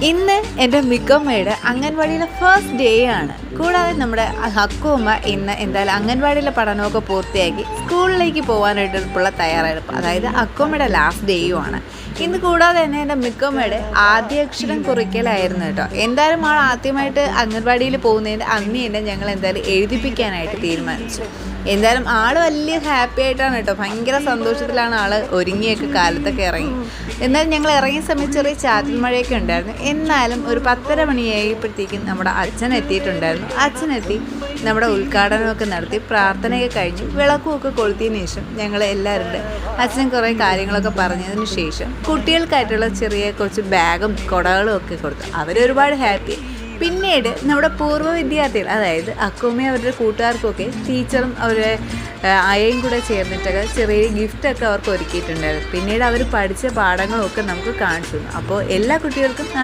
ഇന്ന് എൻ്റെ മിക്കമ്മയുടെ അംഗൻവാടിയിലെ first day ആണ്. കൂടാതെ നമ്മുടെ ഹക്കുമ്മ ഇന്ന് എന്തായാലും അംഗൻവാടിയിലെ പഠനമൊക്കെ പൂർത്തിയാക്കി സ്കൂളിലേക്ക് പോകാനായിട്ടുള്ള തയ്യാറെടുപ്പ്, അതായത് അക്കുമ്മയുടെ ലാസ്റ്റ് ഡേയുമാണ് ഇന്ന്. കൂടാതെ തന്നെ എൻ്റെ മിക്കമ്മയുടെ ആദ്യാക്ഷരം കുറിക്കലായിരുന്നു കേട്ടോ. എന്തായാലും ആൾ ആദ്യമായിട്ട് അംഗൻവാടിയിൽ പോകുന്നതിൻ്റെ അന്ന് തന്നെ ഞങ്ങൾ എന്തായാലും എഴുതിപ്പിക്കാനായിട്ട് തീരുമാനിച്ചു. എന്തായാലും ആൾ വലിയ ഹാപ്പി ആയിട്ടാണ് കേട്ടോ, ഭയങ്കര സന്തോഷത്തിലാണ് ആൾ ഒരുങ്ങിയൊക്കെ കാലത്തൊക്കെ ഇറങ്ങി. എന്നാലും ഞങ്ങൾ ഇറങ്ങിയ സമയത്ത് ചെറിയ ചാറ്റൽ മഴയൊക്കെ ഉണ്ടായിരുന്നു. എന്നാലും ഒരു 10:30 മണിയായപ്പോഴത്തേക്കും നമ്മുടെ അച്ഛൻ എത്തിയിട്ടുണ്ടായിരുന്നു. അച്ഛനെത്തി നമ്മുടെ ഉദ്ഘാടനമൊക്കെ നടത്തി പ്രാർത്ഥനയൊക്കെ കഴിഞ്ഞ് വിളക്കുമൊക്കെ കൊളുത്തിയതിന് ശേഷം ഞങ്ങൾ എല്ലാവരും അച്ഛൻ കുറേ കാര്യങ്ങളൊക്കെ പറഞ്ഞതിന് ശേഷം കുട്ടികൾക്കായിട്ടുള്ള ചെറിയ കുറച്ച് ബാഗും കുടകളും ഒക്കെ കൊടുത്തു. അവരൊരുപാട് ഹാപ്പി. പിന്നീട് നമ്മുടെ പൂർവ്വ വിദ്യാർത്ഥികൾ, അതായത് അക്കുമ്മയും അവരുടെ കൂട്ടുകാർക്കൊക്കെ ടീച്ചറും അവരുടെ അയയും കൂടെ ചേർന്നിട്ടൊക്കെ ചെറിയ ഗിഫ്റ്റൊക്കെ അവർക്ക് ഒരുക്കിയിട്ടുണ്ടായിരുന്നു. പിന്നീട് അവർ പഠിച്ച പാഠങ്ങളൊക്കെ നമുക്ക് കാണിച്ചു തന്നു. അപ്പോൾ എല്ലാ കുട്ടികൾക്കും